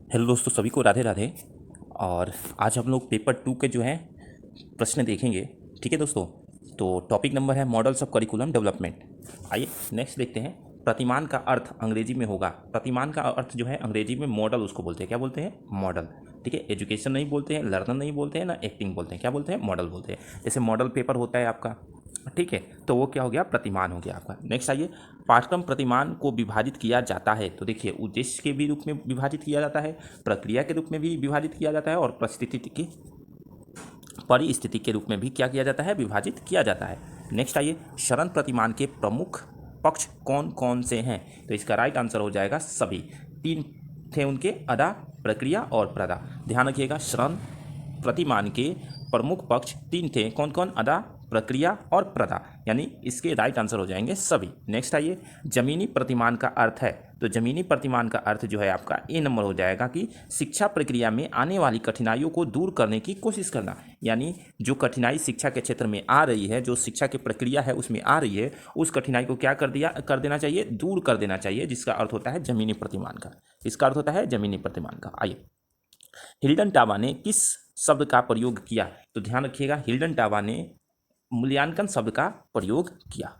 Hello दोस्तों, सभी को राधे राधे। और आज हम लोग पेपर 2 के जो हैं प्रश्न देखेंगे। ठीक है दोस्तों, तो टॉपिक नंबर है मॉडल्स ऑफ करिकुलम डेवलपमेंट। आइए नेक्स्ट देखते हैं। प्रतिमान का अर्थ अंग्रेजी में होगा। प्रतिमान का अर्थ जो है अंग्रेजी में मॉडल उसको बोलते हैं। क्या बोलते हैं? मॉडल। ठीक है, एजुकेशन नहीं बोलते हैं, लर्नर नहीं बोलते हैं, ना एक्टिंग बोलते हैं। क्या बोलते हैं? मॉडल बोलते हैं। जैसे मॉडल पेपर होता है आपका, ठीक है, तो वो क्या हो गया? प्रतिमान हो गया आपका। नेक्स्ट आइए, पाठ्यक्रम प्रतिमान को विभाजित किया जाता है। तो देखिए, उद्देश्य के भी रूप में विभाजित किया जाता है, प्रक्रिया के रूप में भी विभाजित किया जाता है, और परिस्थिति के रूप में भी क्या किया जाता है? विभाजित किया जाता है। नेक्स्ट आइए, शरण प्रतिमान के प्रमुख पक्ष कौन कौन से हैं? तो इसका राइट आंसर हो जाएगा सभी। 3 थे उनके, अदा, प्रक्रिया और प्रदा। ध्यान रखिएगा, शरण प्रतिमान के प्रमुख पक्ष 3 थे। कौन कौन? अदा, प्रक्रिया और प्रदा, यानी इसके राइट आंसर हो जाएंगे सभी। नेक्स्ट आइए, जमीनी प्रतिमान का अर्थ है। तो जमीनी प्रतिमान का अर्थ जो है आपका ए नंबर हो जाएगा कि शिक्षा प्रक्रिया में आने वाली कठिनाइयों को दूर करने की कोशिश करना। यानी जो कठिनाई शिक्षा के क्षेत्र में आ रही है, जो शिक्षा की प्रक्रिया है उसमें आ रही है, उस कठिनाई को क्या कर देना चाहिए? दूर कर देना चाहिए, जिसका अर्थ होता है जमीनी प्रतिमान का। इसका अर्थ होता है जमीनी प्रतिमान का। आइए, हिल्डन टाबा ने किस शब्द का प्रयोग किया? तो ध्यान रखिएगा, हिल्डन टाबा ने मूल्यांकन शब्द का प्रयोग किया।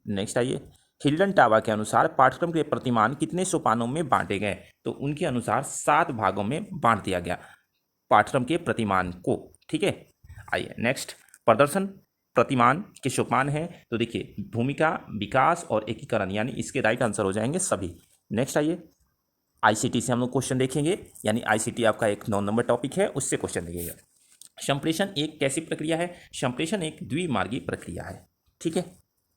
नेक्स्ट आइए, हिल्डन टाबा के अनुसार पाठ्यक्रम के प्रतिमान कितने सोपानों में बांटे गए? तो उनके अनुसार 7 भागों में बांट दिया गया पाठ्यक्रम के प्रतिमान को। ठीक है, आइए नेक्स्ट, प्रदर्शन प्रतिमान के सोपान हैं। तो देखिए, भूमिका, विकास और एकीकरण, यानी इसके राइट आंसर हो जाएंगे सभी। नेक्स्ट आइए, आईसीटी से हम लोग क्वेश्चन देखेंगे, यानी आईसीटी आपका एक 9 नंबर टॉपिक है, उससे क्वेश्चन देखिएगा। संप्रेषण एक कैसी प्रक्रिया है? संप्रेषण एक द्विमार्गी प्रक्रिया है। ठीक है,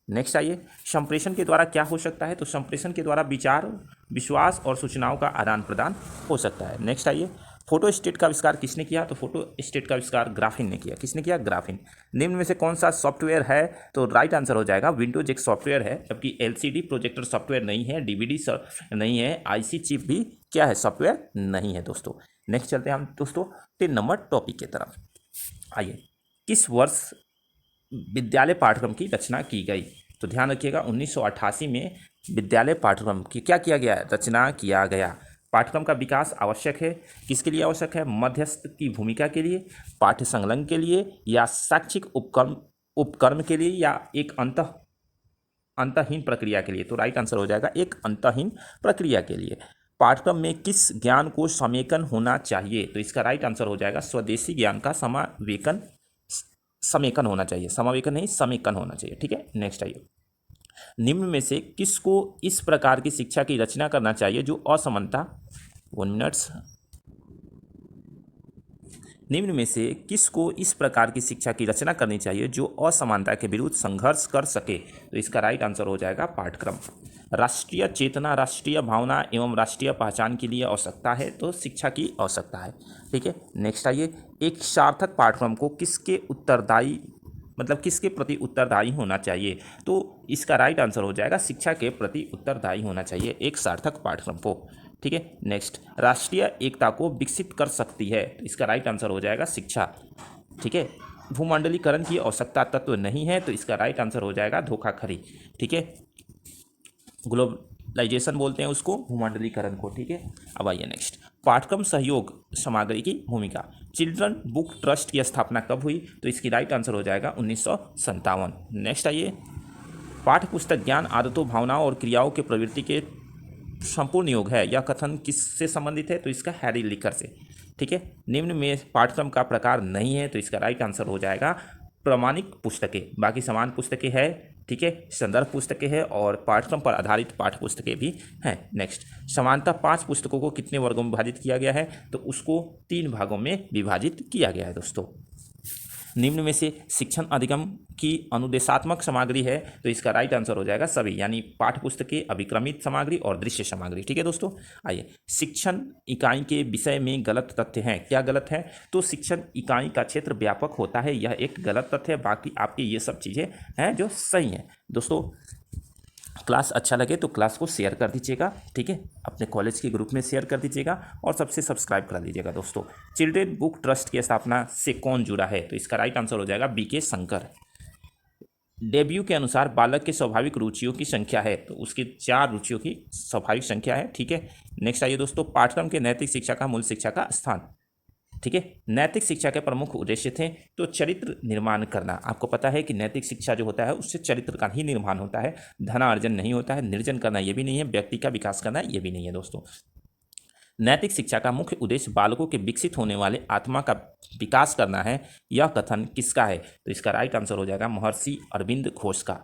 नेक्स्ट आइए, संप्रेषण के द्वारा क्या हो सकता है? तो संप्रेषण के द्वारा विचार, विश्वास और सूचनाओं का आदान प्रदान हो सकता है। नेक्स्ट आइए, फोटो स्टेट का आविष्कार किसने किया? तो फोटो स्टेट का आविष्कार ग्राफिन ने किया। किसने किया? ग्राफिन। निम्न में से कौन सा सॉफ्टवेयर है? तो राइट आंसर हो जाएगा विंडोज एक सॉफ्टवेयर है, जबकि एलसीडी प्रोजेक्टर सॉफ्टवेयर नहीं है, डीवीडी नहीं है, आईसी चिप भी क्या है? सॉफ्टवेयर नहीं है दोस्तों। नेक्स्ट चलते हैं हम दोस्तों 3 नंबर टॉपिक की तरफ। आइए, किस वर्ष विद्यालय पाठ्यक्रम की रचना की गई? तो ध्यान रखिएगा, 1988 में विद्यालय पाठ्यक्रम की क्या किया गया? रचना किया गया। पाठ्यक्रम का विकास आवश्यक है। किसके लिए आवश्यक है? मध्यस्थ की भूमिका के लिए, पाठ्य संलग्न के लिए, या शैक्षिक उपक्रम के लिए, या एक अंतहीन प्रक्रिया के लिए? तो राइट आंसर हो जाएगा एक अंतहीन प्रक्रिया के लिए। पाठ्यक्रम में किस ज्ञान को समेकन होना चाहिए? तो इसका राइट आंसर हो जाएगा स्वदेशी ज्ञान का समेकन होना चाहिए। समावेकन नहीं, समेकन होना चाहिए। ठीक है, नेक्स्ट आइए, निम्न में से किसको इस प्रकार की शिक्षा की रचना करना चाहिए जो असमानता 1 मिनट्स निम्न में से किसको इस प्रकार की शिक्षा की रचना करनी चाहिए जो असमानता के विरुद्ध संघर्ष कर सके? तो इसका राइट आंसर हो जाएगा पाठ्यक्रम। राष्ट्रीय चेतना, राष्ट्रीय भावना एवं राष्ट्रीय पहचान के लिए आवश्यकता है, तो शिक्षा की आवश्यकता है। ठीक है, नेक्स्ट आइए, एक सार्थक पाठ्यक्रम को किसके प्रति उत्तरदायी होना चाहिए? तो इसका राइट आंसर हो जाएगा शिक्षा के प्रति उत्तरदायी होना चाहिए एक सार्थक पाठ्यक्रम को। ठीक है, नेक्स्ट, राष्ट्रीय एकता को विकसित कर सकती है, तो इसका राइट आंसर हो जाएगा शिक्षा। ठीक है, भूमंडलीकरण की आवश्यकता तत्व नहीं है, तो इसका राइट आंसर हो जाएगा धोखाधड़ी। ठीक है, ग्लोबलाइजेशन बोलते हैं उसको, भूमंडलीकरण को। ठीक है, अब आइए नेक्स्ट, पाठ्यक्रम सहयोग सामग्री की भूमिका। चिल्ड्रन बुक ट्रस्ट की स्थापना कब हुई? तो इसकी राइट आंसर हो जाएगा 1957। नेक्स्ट आइए, पाठ्य पुस्तक ज्ञान, आदतों, भावनाओं और क्रियाओं के प्रवृत्ति के संपूर्ण योग है, यह कथन किससे संबंधित है? तो इसका हैरी लिकर से। ठीक है, निम्न में पाठ्यक्रम का प्रकार नहीं है, तो इसका राइट आंसर हो जाएगा प्रामाणिक पुस्तकें। बाकी समान पुस्तकें हैं, ठीक है, संदर्भ पुस्तकें हैं, और पाठ्यक्रम पर आधारित पाठ्य पुस्तकें भी हैं। नेक्स्ट, समानता 5 पुस्तकों को कितने वर्गों में विभाजित किया गया है? तो उसको 3 भागों में विभाजित किया गया है दोस्तों। निम्न में से शिक्षण अधिगम की अनुदेशात्मक सामग्री है, तो इसका राइट आंसर हो जाएगा सभी, यानी पाठ्य पुस्तकें, अभिक्रमित सामग्री और दृश्य सामग्री। ठीक है दोस्तों, आइए, शिक्षण इकाई के विषय में गलत तथ्य हैं। क्या गलत है? तो शिक्षण इकाई का क्षेत्र व्यापक होता है, यह एक गलत तथ्य है। बाकी आपकी ये सब चीज़ें हैं जो सही हैं दोस्तों। क्लास अच्छा लगे तो क्लास को शेयर कर दीजिएगा। ठीक है, अपने कॉलेज के ग्रुप में शेयर कर दीजिएगा, और सबसे सब्सक्राइब करा दीजिएगा दोस्तों। चिल्ड्रेन बुक ट्रस्ट की स्थापना से कौन जुड़ा है? तो इसका राइट आंसर हो जाएगा बीके शंकर। डेब्यू के अनुसार बालक के स्वाभाविक रुचियों की संख्या है, तो उसकी 4 रुचियों की स्वाभाविक संख्या है। ठीक है, नेक्स्ट आइए दोस्तों, पाठ्यक्रम के नैतिक शिक्षा का मूल शिक्षा का स्थान। ठीक है, नैतिक शिक्षा के प्रमुख उद्देश्य थे तो चरित्र निर्माण करना। आपको पता है कि नैतिक शिक्षा जो होता है उससे चरित्र का ही निर्माण होता है, धनार्जन नहीं होता है, निर्जन करना ये भी नहीं है, व्यक्ति का विकास करना ये भी नहीं है दोस्तों। नैतिक शिक्षा का मुख्य उद्देश्य बालकों के विकसित होने वाले आत्मा का विकास करना है। यह कथन किसका है? तो इसका राइट आंसर हो जाएगा महर्षि अरविंद घोष का।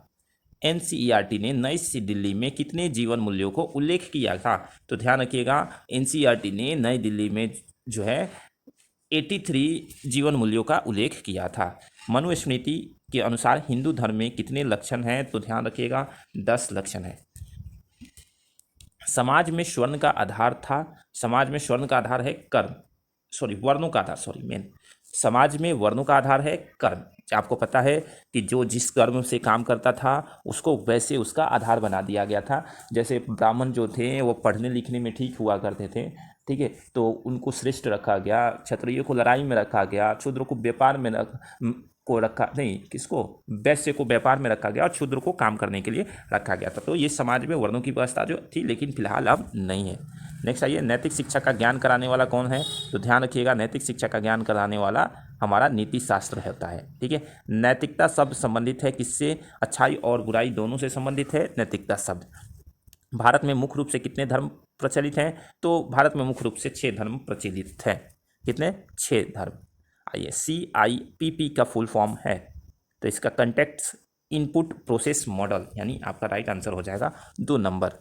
एनसीईआरटी ने नई दिल्ली में कितने जीवन मूल्यों को उल्लेख किया था? तो ध्यान रखिएगा, एनसीईआरटी ने नई दिल्ली में जो है 83 जीवन मूल्यों का उल्लेख किया था। मनुस्मृति के अनुसार हिंदू धर्म में कितने लक्षण हैं? तो ध्यान रखिएगा 10 लक्षण है। समाज में स्वर्ण का आधार था, समाज में स्वर्ण का आधार है कर्म, वर्णों का आधार, मेन समाज में वर्णों का आधार है कर्म। आपको पता है कि जो जिस कर्म से काम करता था उसको वैसे उसका आधार बना दिया गया था। जैसे ब्राह्मण जो थे वो पढ़ने लिखने में ठीक हुआ करते थे, ठीक है, तो उनको श्रेष्ठ रखा गया, क्षत्रियों को लड़ाई में रखा गया, शूद्र को व्यापार में वैश्य को व्यापार में रखा गया और शूद्र को काम करने के लिए रखा गया था। तो ये समाज में वर्णों की व्यवस्था जो थी, लेकिन फिलहाल अब नहीं है। नेक्स्ट आइए, नैतिक शिक्षा का ज्ञान कराने वाला कौन है? तो ध्यान रखिएगा, नैतिक शिक्षा का ज्ञान कराने वाला हमारा नीति शास्त्र होता है। ठीक है, नैतिकता शब्द संबंधित है किससे? अच्छाई और बुराई दोनों से संबंधित है नैतिकता शब्द। भारत में मुख्य रूप से कितने धर्म प्रचलित हैं? तो भारत में मुख्य रूप से 6 धर्म प्रचलित हैं। कितने? 6 धर्म। आइए, CIPP का फुल फॉर्म है, तो इसका कंटेक्स्ट इनपुट प्रोसेस मॉडल, यानी आपका राइट आंसर हो जाएगा 2 नंबर।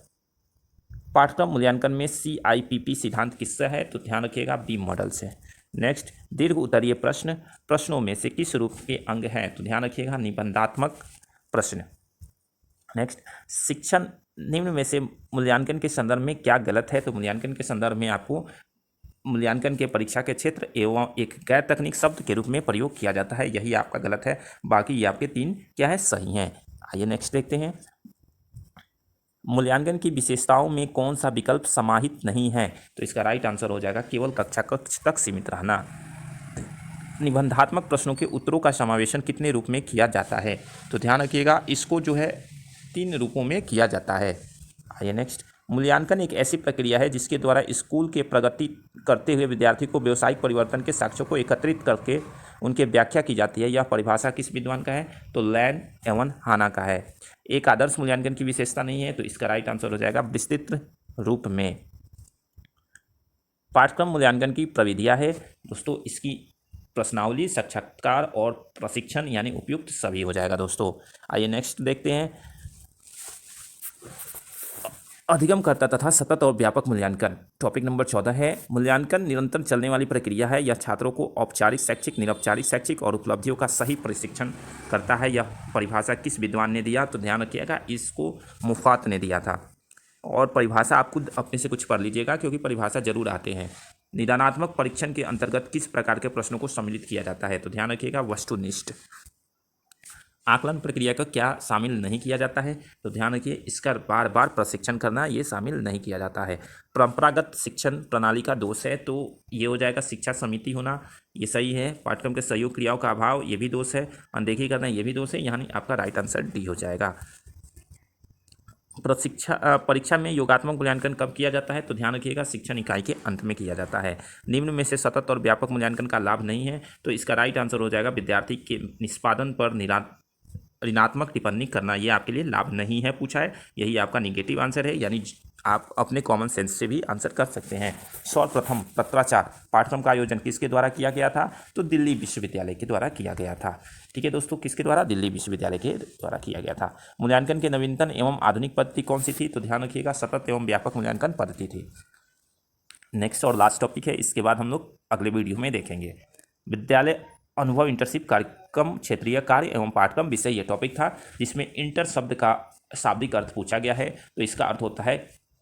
पाठ्यक्रम मूल्यांकन में CIPP सिद्धांत किससे है? तो ध्यान रखिएगा बी मॉडल से। नेक्स्ट, दीर्घ उत्तरीय प्रश्न प्रश्नों में से किस रूप के अंग हैं? तो ध्यान रखिएगा निबंधात्मक प्रश्न। नेक्स्ट, शिक्षण निम्न में से मूल्यांकन के संदर्भ में क्या गलत है? तो मूल्यांकन के संदर्भ में आपको मूल्यांकन के परीक्षा के क्षेत्र एवं एक गैर तकनीक शब्द के रूप में प्रयोग किया जाता है, यही आपका गलत है। बाकी ये आपके 3 क्या है? सही हैं। आइए नेक्स्ट देखते हैं, मूल्यांकन की विशेषताओं में कौन सा विकल्प समाहित नहीं है? तो इसका राइट आंसर हो जाएगा केवल कक्षा कक्ष तक सीमित रहना। निबंधात्मक प्रश्नों के उत्तरों का समावेशन कितने रूप में किया जाता है? तो ध्यान रखिएगा, इसको जो है 3 रूपों में किया जाता है। आइए नेक्स्ट, मूल्यांकन एक ऐसी प्रक्रिया है जिसके द्वारा स्कूल के प्रगति करते हुए विद्यार्थी को व्यावसायिक परिवर्तन के साक्ष्यों को एकत्रित करके उनके व्याख्या की जाती है। यह परिभाषा किस विद्वान का है? तो लैन एवन हाना का है। एक आदर्श मूल्यांकन की विशेषता नहीं है, तो इसका राइट आंसर हो जाएगा विस्तृत रूप में। पाठ्यक्रम मूल्यांकन की प्रविधियां है दोस्तों, इसकी प्रश्नावली, साक्षात्कार और प्रशिक्षण यानी उपयुक्त सभी हो जाएगा दोस्तों। आइए नेक्स्ट देखते हैं, अधिगमकर्ता तथा सतत और व्यापक मूल्यांकन। टॉपिक नंबर 14 है, मूल्यांकन निरंतर चलने वाली प्रक्रिया है। यह छात्रों को औपचारिक शैक्षिक, निरौपचारिक शैक्षिक और उपलब्धियों का सही प्रशिक्षण करता है। यह परिभाषा किस विद्वान ने दिया? तो ध्यान रखिएगा, इसको मुफात ने दिया था। और परिभाषा आप खुद अपने से कुछ पढ़ लीजिएगा, क्योंकि परिभाषा जरूर आते हैं। निदानात्मक परीक्षण के अंतर्गत किस प्रकार के प्रश्नों को सम्मिलित किया जाता है? तो ध्यान रखिएगा वस्तुनिष्ठ। आकलन प्रक्रिया का क्या शामिल नहीं किया जाता है? तो ध्यान रखिए, इसका बार बार प्रशिक्षण करना ये शामिल नहीं किया जाता है। परंपरागत शिक्षण प्रणाली का दोष है, तो ये हो जाएगा शिक्षा समिति होना, ये सही है। पाठ्यक्रम के सहयोग क्रियाओं का अभाव, ये भी दोष है। अनदेखी करना, ये भी दोष है, यानी आपका राइट आंसर डी हो जाएगा। परीक्षा में योगात्मक मूल्यांकन कब किया जाता है? तो ध्यान रखिएगा शिक्षण इकाई के अंत में किया जाता है। निम्न में से सतत और व्यापक मूल्यांकन का लाभ नहीं है, तो इसका राइट आंसर हो जाएगा विद्यार्थी के निष्पादन पर ऋणात्मक टिप्पणी करना। ये आपके लिए लाभ नहीं है पूछा है, यही आपका निगेटिव आंसर है, यानी आप अपने कॉमन सेंस से भी आंसर कर सकते हैं। सर्वप्रथम पत्राचार पाठ्यक्रम का आयोजन किसके द्वारा किया गया था? तो दिल्ली विश्वविद्यालय के द्वारा किया गया था। ठीक है दोस्तों, किसके द्वारा? दिल्ली विश्वविद्यालय के द्वारा किया गया था। मूल्यांकन के नवीनतम एवं आधुनिक पद्धति कौन सी थी? तो ध्यान रखिएगा सतत एवं व्यापक मूल्यांकन पद्धति थी। नेक्स्ट और लास्ट टॉपिक है, इसके बाद हम लोग अगले वीडियो में देखेंगे। विद्यालय अनुभव इंटर्नशिप कार्यक्रम क्षेत्रीय कार्य एवं पाठ्यक्रम विषय ये टॉपिक था, जिसमें इंटर शब्द का शाब्दिक अर्थ पूछा गया है। तो इसका अर्थ होता है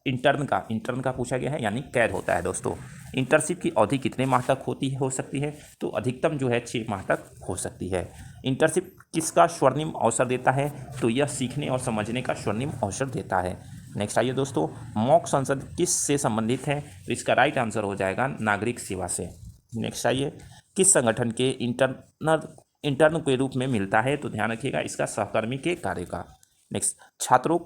इंटर्न का पूछा गया है, यानी कैद होता है दोस्तों। इंटर्नशिप की अवधि कितने माह तक हो सकती है? तो अधिकतम जो है 6 माह तक हो सकती है। इंटर्नशिप किसका स्वर्णिम अवसर देता है? तो यह सीखने और समझने का स्वर्णिम अवसर देता है। नेक्स्ट आइए दोस्तों, मॉक संसद किस से संबंधित है? तो इसका राइट आंसर हो जाएगा नागरिक सेवा से। नेक्स्ट आइए, किस संगठन के इंटरनल इंटर्न के रूप में मिलता है, तो ध्यान रखिएगा इसका सहकर्मी के कार्य का। नेक्स्ट, छात्रों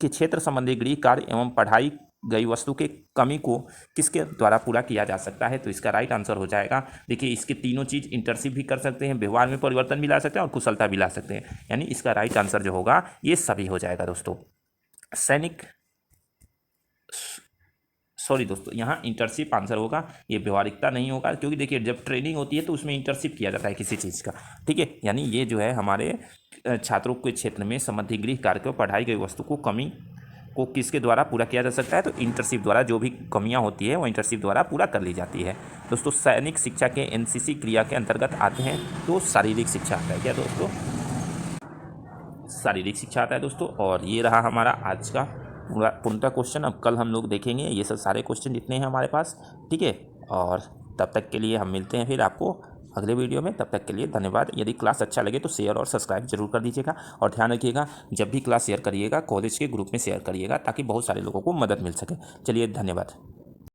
के क्षेत्र संबंधी गृह कार्य एवं पढ़ाई गई वस्तु के कमी को किसके द्वारा पूरा किया जा सकता है, तो इसका राइट आंसर हो जाएगा, देखिए इसके तीनों चीज़ इंटर्नशिप भी कर सकते हैं, व्यवहार में परिवर्तन भी ला सकते हैं और कुशलता भी ला सकते हैं, यानी इसका राइट आंसर जो होगा ये सभी हो जाएगा दोस्तों। सैनिक, सॉरी दोस्तों, यहाँ इंटर्नशिप आंसर होगा, ये व्यवहारिकता नहीं होगा, क्योंकि देखिए जब ट्रेनिंग होती है तो उसमें इंटर्नशिप किया जाता है किसी चीज़ का, ठीक है, यानी ये जो है हमारे छात्रों के क्षेत्र में संबंधी गृह कार्य को पढ़ाई गई वस्तु को कमी को किसके द्वारा पूरा किया जा सकता है, तो इंटर्नशिप द्वारा जो भी कमियां होती है वो इंटर्नशिप द्वारा पूरा कर ली जाती है। दोस्तों सैनिक शिक्षा के एनसीसी क्रिया के अंतर्गत आते हैं, तो शारीरिक शिक्षा आता है क्या दोस्तों, शारीरिक शिक्षा आता है दोस्तों। और ये रहा हमारा आज का पूर्णतः क्वेश्चन। अब कल हम लोग देखेंगे ये सब सारे क्वेश्चन जितने हैं हमारे पास, ठीक है, और तब तक के लिए हम मिलते हैं फिर आपको अगले वीडियो में। तब तक के लिए धन्यवाद। यदि क्लास अच्छा लगे तो शेयर और सब्सक्राइब जरूर कर दीजिएगा, और ध्यान रखिएगा जब भी क्लास शेयर करिएगा कॉलेज के ग्रुप में शेयर करिएगा, ताकि बहुत सारे लोगों को मदद मिल सके। चलिए धन्यवाद।